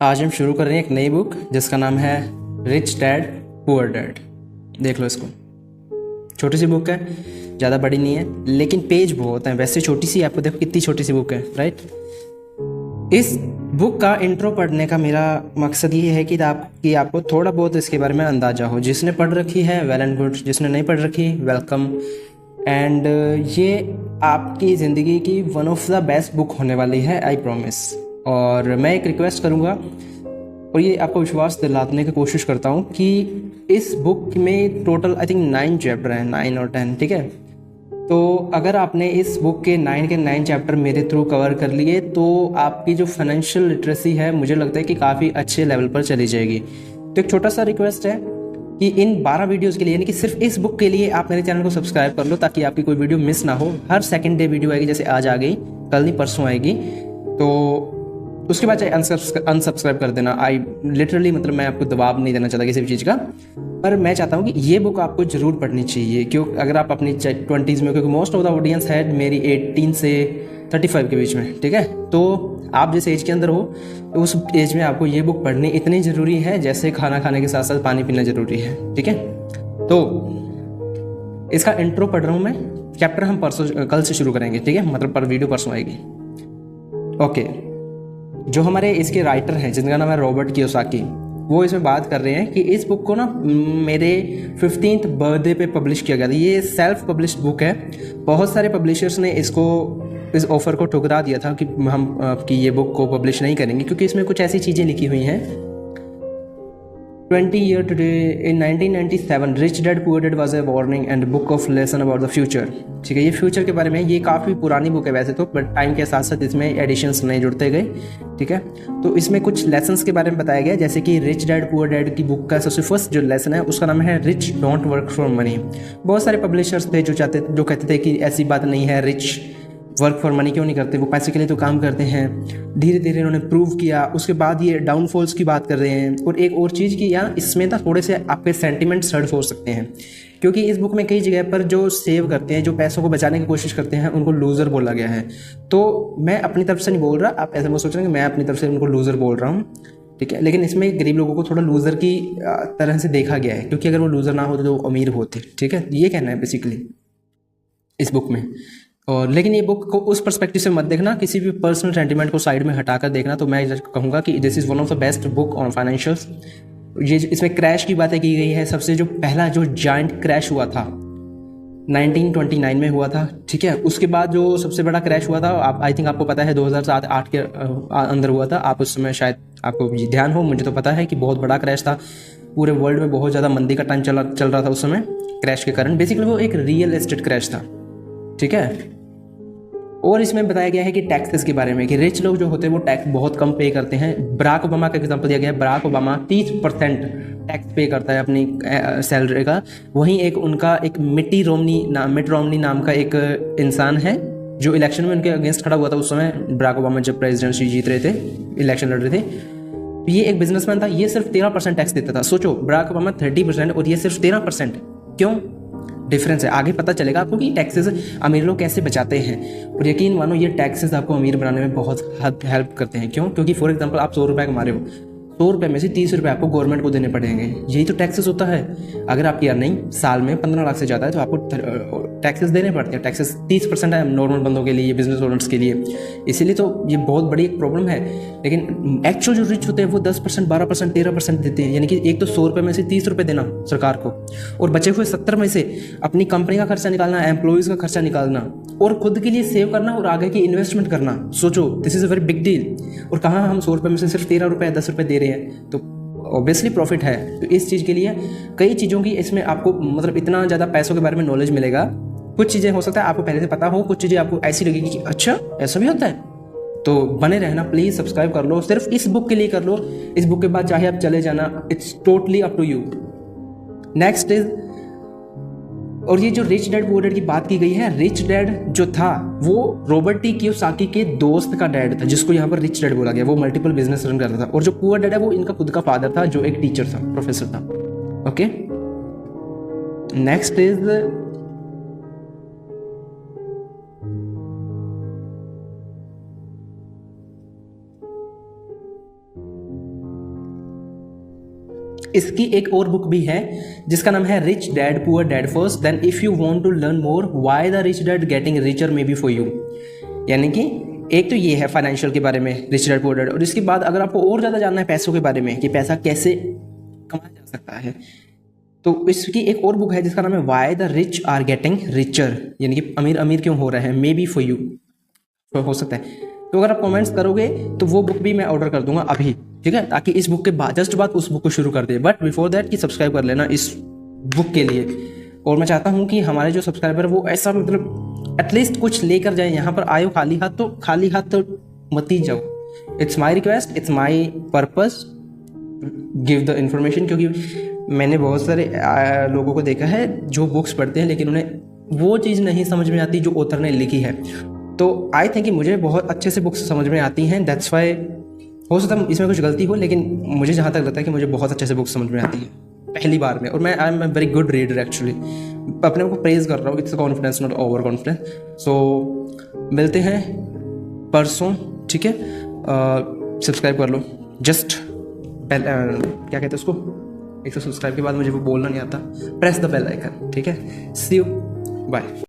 आज हम शुरू कर रहे हैं एक नई बुक जिसका नाम है रिच डैड पुअर डैड। देख लो इसको। छोटी सी बुक है, ज़्यादा बड़ी नहीं है, लेकिन पेज बहुत हैं। वैसे छोटी सी, आपको देखो कितनी छोटी सी बुक है, राइट। इस बुक का इंट्रो पढ़ने का मेरा मकसद ये है कि आपको थोड़ा बहुत इसके बारे में अंदाज़ा हो। जिसने पढ़ रखी है वेल एंड गुड, जिसने नहीं पढ़ रखी वेलकम। एंड ये आपकी ज़िंदगी की one of the best book होने वाली है, आई प्रॉमिस। और मैं एक रिक्वेस्ट करूँगा और ये आपको विश्वास दिलाने की कोशिश करता हूँ कि इस बुक में टोटल आई थिंक 9 चैप्टर हैं, 9 और 10, ठीक है। तो अगर आपने इस बुक के 9 के 9 चैप्टर मेरे थ्रू कवर कर लिए तो आपकी जो फाइनेंशियल लिटरेसी है, मुझे लगता है कि काफ़ी अच्छे लेवल पर चली जाएगी। तो एक छोटा सा रिक्वेस्ट है कि इन 12 वीडियोस के लिए, यानी कि सिर्फ इस बुक के लिए आप मेरे चैनल को सब्सक्राइब कर लो ताकि आपकी कोई वीडियो मिस ना हो। हर सेकंड डे वीडियो आएगी, जैसे आज आ गई, कल नहीं परसों आएगी। तो उसके बाद चाहे अनसब्सक्राइब कर देना। आई लिटरली, मतलब मैं आपको दबाव नहीं देना चाहता किसी भी चीज़ का, पर मैं चाहता हूँ कि ये बुक आपको ज़रूर पढ़नी चाहिए। क्यों? अगर आप अपनी 20s में, क्योंकि मोस्ट ऑफ द ऑडियंस है मेरी 18 से 35 के बीच में, ठीक है। तो आप जिस एज के अंदर हो, तो उस एज में आपको ये बुक पढ़नी इतनी ज़रूरी है जैसे खाना खाने के साथ साथ पानी पीना ज़रूरी है, ठीक है। तो इसका इंट्रो पढ़ रहा हूँ मैं। चैप्टर हम कल से शुरू करेंगे, ठीक है, मतलब पर वीडियो परसों आएगी। ओके। जो हमारे इसके राइटर हैं, जिनका नाम है रॉबर्ट कियोसाकी, वो इसमें बात कर रहे हैं कि इस बुक को ना मेरे 15th बर्थडे पे पब्लिश किया गया था। ये सेल्फ पब्लिश्ड बुक है। बहुत सारे पब्लिशर्स ने इस ऑफ़र को ठुकरा दिया था कि हम आपकी ये बुक को पब्लिश नहीं करेंगे, क्योंकि इसमें कुछ ऐसी चीज़ें लिखी हुई हैं। 20 year today in 1997 rich dad poor dad was a warning and book of lesson about the future. ठीक है, ये फ्यूचर के बारे में, ये काफ़ी पुरानी बुक है वैसे तो, बट टाइम के साथ साथ इसमें एडिशंस नए जुड़ते गए, ठीक है। तो इसमें कुछ लेसन्स के बारे में बताया गया, जैसे कि रिच डैड पुअर डैड की बुक का सबसे फर्स्ट जो लेसन है उसका नाम है rich don't work for money. बहुत सारे पब्लिशर्स थे जो कहते थे कि ऐसी बात नहीं है, रिच वर्क फॉर मनी क्यों नहीं करते, वो पैसे के लिए तो काम करते हैं। धीरे धीरे इन्होंने प्रूव किया। उसके बाद ये डाउनफॉल्स की बात कर रहे हैं। और एक और चीज़ कि यार इसमें ना थोड़े से आपके सेंटिमेंट्स हर्ट हो सकते हैं, क्योंकि इस बुक में कई जगह पर जो सेव करते हैं, जो पैसों को बचाने की कोशिश करते हैं, उनको लूज़र बोला गया है। तो मैं अपनी तरफ से नहीं बोल रहा, आप ऐसे मत सोच रहे कि मैं अपनी तरफ से उनको लूज़र बोल रहा हूँ, ठीक है। लेकिन इसमें गरीब लोगों को थोड़ा लूज़र की तरह से देखा गया है, क्योंकि अगर वो लूज़र ना होते तो वो अमीर होते, ठीक है। ये कहना है बेसिकली इस बुक में। और लेकिन ये बुक को उस पर्सपेक्टिव से मत देखना, किसी भी पर्सनल सेंटिमेंट को साइड में हटाकर देखना। तो मैं कहूँगा कि this is one of the best book on financials. ये इसमें क्रैश की बातें की गई है। सबसे जो पहला जो जायंट क्रैश हुआ था 1929 में हुआ था, ठीक है। उसके बाद जो सबसे बड़ा क्रैश हुआ था, आप आई थिंक आपको पता है, 2007-8 के अंदर हुआ था। आप उस समय शायद आपको ध्यान हो, मुझे तो पता है कि बहुत बड़ा क्रैश था। पूरे वर्ल्ड में बहुत ज़्यादा मंदी का टाइम चल रहा था उस समय क्रैश के कारण। बेसिकली वो एक रियल एस्टेट क्रैश था, ठीक है। और इसमें बताया गया है कि टैक्सेस के बारे में, कि रिच लोग जो होते हैं वो टैक्स बहुत कम पे करते हैं। बराक ओबामा का एग्जांपल दिया गया है। बराक ओबामा 30% टैक्स पे करता है अपनी सैलरी का। वहीं एक मिट रोमनी नाम का एक इंसान है जो इलेक्शन में उनके अगेंस्ट खड़ा हुआ था उस समय, बराक ओबामा जब प्रेसिडेंसी जीत रहे थे, इलेक्शन लड़ रहे थे। ये एक बिजनेसमैन था। ये सिर्फ 13% टैक्स देता था। सोचो, बराक ओबामा 30% और ये सिर्फ 13%। क्यों डिफरेंस है? आगे पता चलेगा आपको कि टैक्सेस अमीर लोग कैसे बचाते हैं। और यकीन मानो, ये टैक्सेस आपको अमीर बनाने में बहुत हेल्प करते हैं। क्यों? क्योंकि फॉर एग्जांपल आप 100 रुपये कमा रहे हो, 100 रुपये में से 30 रुपये आपको गवर्नमेंट को देने पड़ेंगे। यही तो टैक्सेस होता है। अगर आपकी अर्निंग साल में 15 लाख से ज़्यादा है तो आपको टैक्सेस देने पड़ते हैं। टैक्सेस 30% है नॉर्मल बंदों के लिए, बिजनेस ओनर्स के लिए। इसीलिए तो ये बहुत बड़ी एक प्रॉब्लम है। लेकिन एक्चुअल जो रिच होते हैं वो 10%, 12%, 13% देते हैं। यानी कि एक तो 100 रुपये में से 30 रुपये देना सरकार को, और बचे हुए 70 में से अपनी कंपनी का खर्चा निकालना, एम्प्लॉयज़ का खर्चा निकालना, और खुद के लिए सेव करना और आगे की इन्वेस्टमेंट करना। सोचो, this is a very big deal. और कहाँ हम 100 रुपये में से सिर्फ 13 रुपये, 10 रुपये दे रहे हैं, तो ऑब्वियसली प्रॉफिट है। तो इस चीज़ के लिए कई चीज़ों की इसमें आपको, मतलब इतना ज़्यादा पैसों के बारे में नॉलेज मिलेगा। कुछ चीज़ें हो सकता है आपको पहले से पता हो, कुछ चीज़ें आपको ऐसी लगेगी कि अच्छा ऐसा भी होता है। तो बने रहना, प्लीज़ सब्सक्राइब कर लो, सिर्फ इस बुक के लिए कर लो। इस बुक के बाद चाहे आप चले जाना, it's totally up to you. Next is, और ये जो रिच डैड पुअर डैड की बात की गई है, रिच डैड जो था वो रॉबर्ट टी कियोसाकी के दोस्त का डैड था, जिसको यहाँ पर रिच डैड बोला गया। वो मल्टीपल बिजनेस रन करता था। और जो पुअर डैड है वो इनका खुद का फादर था, जो एक टीचर था, प्रोफेसर था। ओके, नेक्स्ट इज, इसकी एक और बुक भी है जिसका नाम है rich dad poor dad first then if you want to learn more why the rich dad getting richer maybe for you. यानी कि एक तो ये है फाइनेंशियल के बारे में रिच डैड पुअर डैड, और इसके बाद अगर आपको और ज़्यादा जानना है पैसों के बारे में कि पैसा कैसे कमाया जा सकता है, तो इसकी एक और बुक है जिसका नाम है why the rich are getting richer, यानी कि अमीर अमीर क्यों हो रहे हैं, मे बी फॉर यू, तो हो सकता है। तो अगर आप कमेंट्स करोगे तो वो बुक भी मैं ऑर्डर कर दूंगा अभी, ठीक है, ताकि इस बुक के बाद जस्ट बाद उस बुक को शुरू कर दे। बट बिफोर दैट कि सब्सक्राइब कर लेना इस बुक के लिए। और मैं चाहता हूँ कि हमारे जो सब्सक्राइबर वो ऐसा मतलब एटलीस्ट कुछ लेकर जाए, यहाँ पर आयो खाली हाथ तो मत ही जाओ। It's my request, it's my purpose, give the information. क्योंकि मैंने बहुत सारे लोगों को देखा है जो बुक्स पढ़ते हैं लेकिन उन्हें वो चीज़ नहीं समझ में आती जो ऑथर ने लिखी है। तो आई थिंक कि मुझे बहुत अच्छे से बुक्स समझ में आती हैं, दैट्स वाई हो सकता है इसमें कुछ गलती हो, लेकिन मुझे जहाँ तक लगता है कि मुझे बहुत अच्छे से बुक्स समझ में आती है पहली बार में। और मैं I am a very good reader actually, अपने को प्रेज कर रहा हूँ, it's confidence not over confidence. So मिलते हैं परसों, ठीक है, सब्सक्राइब कर लो, जस्ट क्या कहते हैं उसको, एक तो सब्सक्राइब के बाद मुझे वो बोलना नहीं आता, प्रेस द बेल आइकन, ठीक है। सी यू, बाय।